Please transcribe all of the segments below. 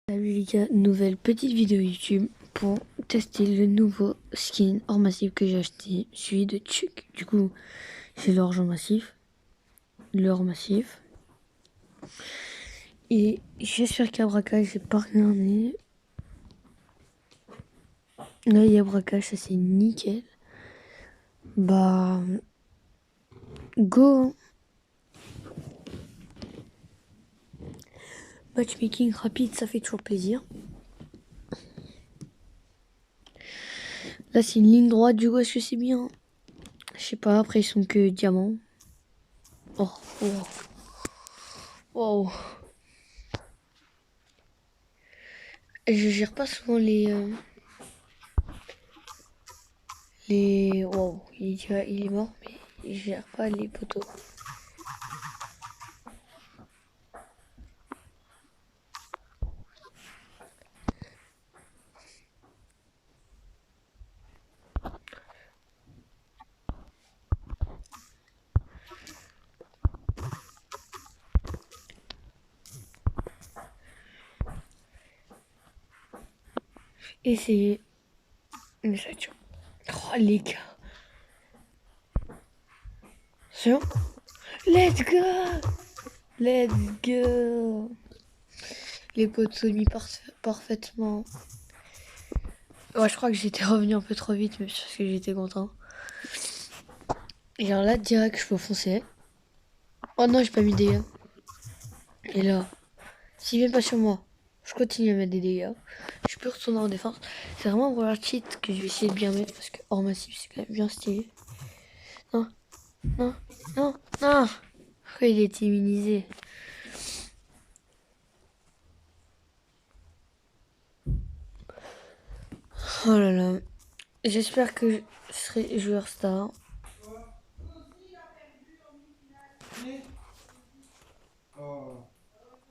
Salut les gars, nouvelle petite vidéo YouTube pour tester le nouveau skin or massif que j'ai acheté, celui de Chuck. Du coup, c'est l'or massif. Et j'espère qu'il y a braquage, j'ai pas regardé. Là, il y a braquage, ça c'est nickel. Bah, go! Matchmaking rapide, ça fait toujours plaisir. Là, c'est une ligne droite, du coup, est-ce que c'est bien? Je sais pas, après, ils sont que diamants. Oh, wow. Wow. Je gère pas souvent wow, il est mort, mais je gère pas les poteaux. Et c'est mais ça tue. Oh les gars. C'est bon. Let's go. Let's go. Les poteaux mis parfaitement. Ouais, je crois que j'étais revenu un peu trop vite, mais parce que j'étais content. Et alors là, direct, je peux foncer. Oh non, j'ai pas mis de dégâts. Et là, s'il vient pas sur moi, je continue à mettre des dégâts. Je peux retourner en défense. C'est vraiment pour la cheat que je vais essayer de bien mettre parce que hors massif, c'est quand même bien stylé. Non, non, non, non. Pourquoi il est immunisé? Oh là là. J'espère que je serai joueur star.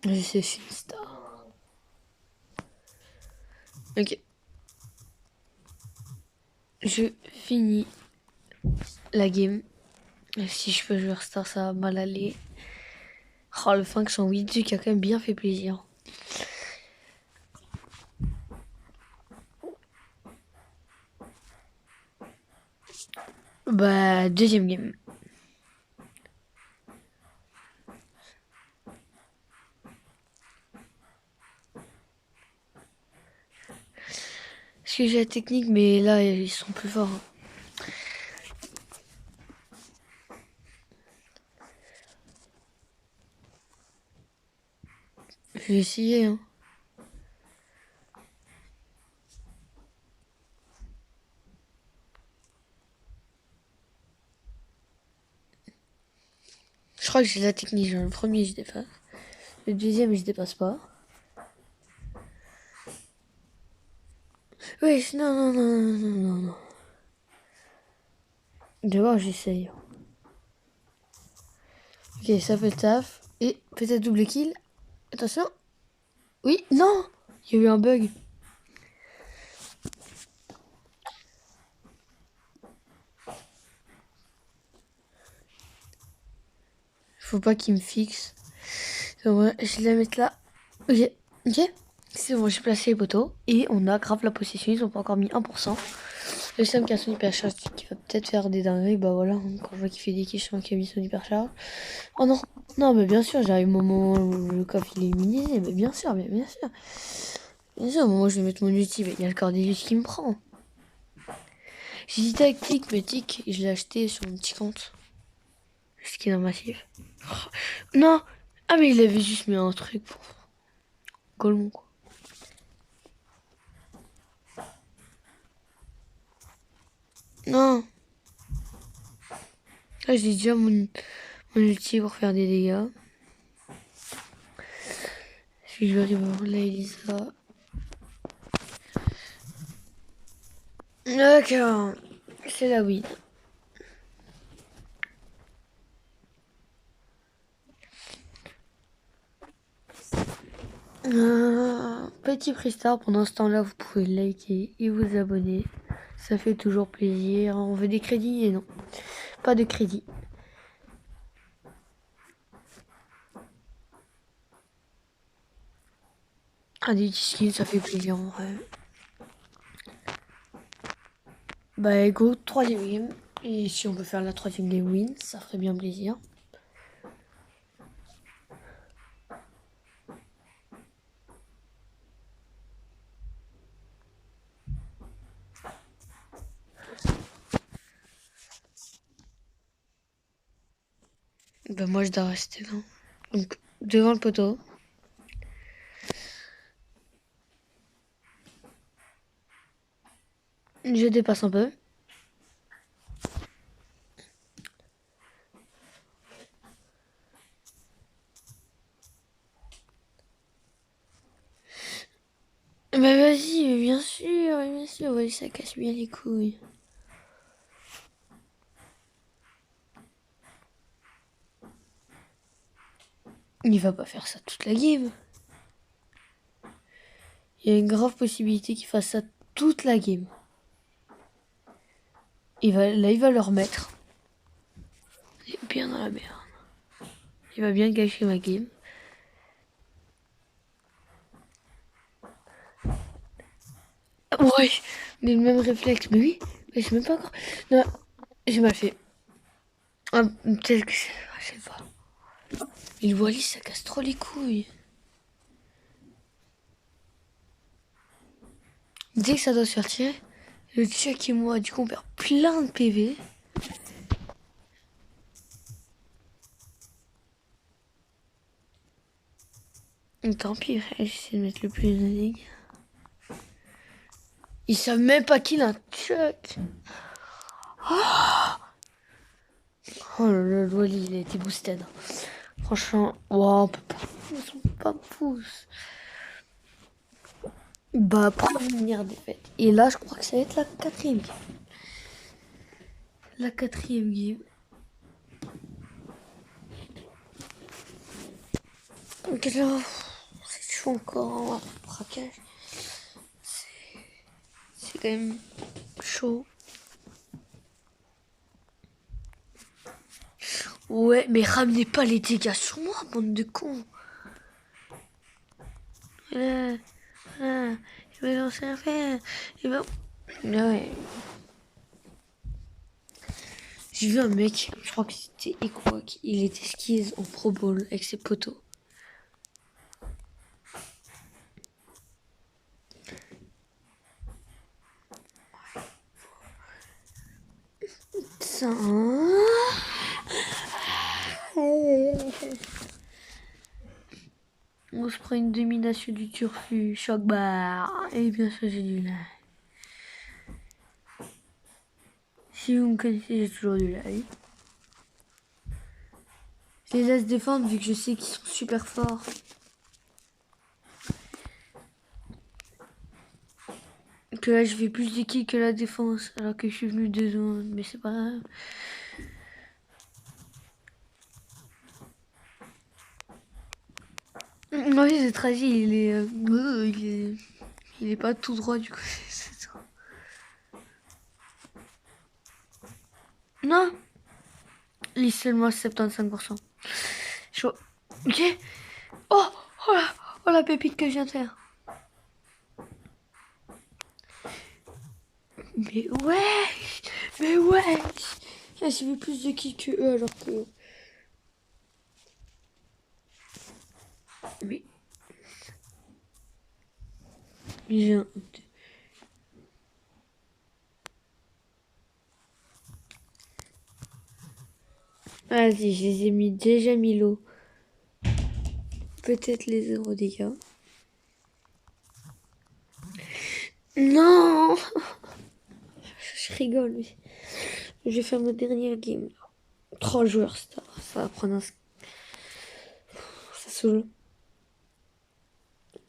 Je sais, je suis une star. Ok. Je finis la game. Si je peux jouer star, ça va mal aller. Oh, le 508 qui a quand même bien fait plaisir. Bah, deuxième game. Parce que j'ai la technique, mais là, ils sont plus forts. Je vais essayer, hein. Je crois que j'ai la technique. Genre, le premier, je dépasse. Le deuxième, je dépasse pas. Oui, non, non, non, non, non, non. D'abord, j'essaye. Ok, ça fait le taf. Et peut-être double kill. Attention. Oui, non. Il y a eu un bug. Faut pas qu'il me fixe. C'est bon, je vais la mettre là. Ok, ok. C'est bon, j'ai placé les poteaux. Et on a grave la possession. Ils ont pas encore mis 1%. Le Sam qui a son hypercharge qui va peut-être faire des dingueries. Bah voilà, quand je vois qu'il fait des kills, je sens qu'il a mis son hypercharge. Oh non, non, mais bien sûr, j'arrive au moment où le coffre il est immunisé. Mais bien sûr, mais bien sûr. Bien sûr, moi je vais mettre mon ulti. Il y a le Cordelius qui me prend. J'hésitais avec Tic, mais Tic, je l'ai acheté sur mon petit compte. Skin en massif. Oh, non! Ah, mais il avait juste mis un truc pour Golemon, quoi. Non! Là, j'ai déjà mon ulti pour faire des dégâts. Si je vais voir là, Elisa. D'accord. C'est la win. Petit Pristar, pendant ce temps-là, vous pouvez liker et vous abonner. Ça fait toujours plaisir. On veut des crédits et non. Pas de crédit. Ah, des skins, ça fait plaisir en vrai. Bah, go, troisième game. Et si on peut faire la troisième game win, ça ferait bien plaisir. Bah, moi, je dois rester là. Donc, devant le poteau. Je dépasse un peu. Bah, vas-y, bien sûr, bien sûr. Ouais, ça casse bien les couilles. Il va pas faire ça toute la game. Il y a une grave possibilité qu'il fasse ça toute la game. Là, il va le remettre. Il est bien dans la merde. Il va bien gâcher ma game. Ouais, mais le même réflexe. Mais oui, mais je sais même pas encore. Non, j'ai mal fait. Ah, peut-être que c'est. Je sais pas. Mais le Wallis, ça casse trop les couilles. Dès que ça doit se faire tirer, le Chuck et moi, du coup, on perd plein de PV. Et tant pis, j'essaie de mettre le plus de dégâts. Ils savent même pas qu'il a un Chuck. Oh là là, le Wally, il a été boosted. Franchement, wow, on peut pas pouce, on peut pas pouce. Bah, première défaite. Et là, je crois que ça va être la quatrième game. La quatrième game. Donc là, c'est chaud encore, hein, le braquage. C'est quand même chaud. Ouais, mais ramenez pas les dégâts sur moi, bande de cons. Voilà, voilà. Il va lancer un fer. Il va... Ouais. J'ai vu un mec, je crois que c'était Equoc, il était skis en Pro Bowl avec ses potos. Ça... On se prend une domination du turfu, choc bar. Et bien sûr, j'ai du live. Si vous me connaissez, j'ai toujours du live. Je les laisse défendre vu que je sais qu'ils sont super forts. Que là, je fais plus de kills que la défense, alors que je suis venu de zone. Mais c'est pas grave. Oui, ce trajet, il est pas tout droit du coup. Non, il est seulement à 75%. Chaud. Ok. Oh, oh la pépite que je viens de faire. Mais ouais, mais ouais. J'ai fait plus de kills que eux alors que. Mais j'ai un. Vas-y, je les ai déjà mis l'eau. Peut-être les 0 dégâts. Non. Je rigole, mais je vais faire ma dernière game. 3 joueurs star, ça va prendre un... Ça saoule.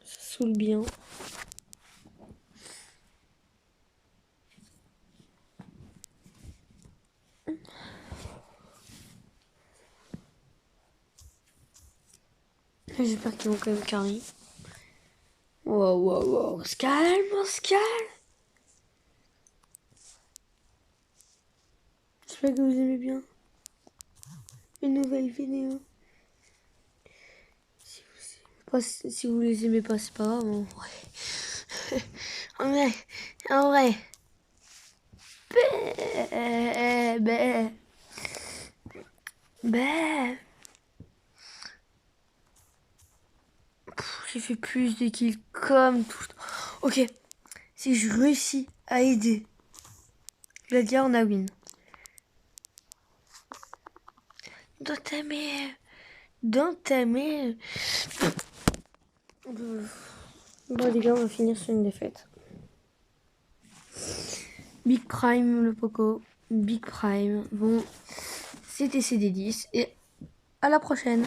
Ça saoule bien. J'espère qu'ils vont quand même carry. Wow, wow, wow. On se calme, on se calme. J'espère que vous aimez bien une nouvelle vidéo. Si vous aimez Pas si vous les aimez pas, c'est pas grave. En vrai, en vrai. Bé. J'ai fait plus de kills comme tout. Ok, si je réussis à aider Gladia, on a win. Dans ta mère. Bon les gars, on va finir sur une défaite. Big Prime, le Poco. Big Prime. Bon, c'était CD10 et à la prochaine.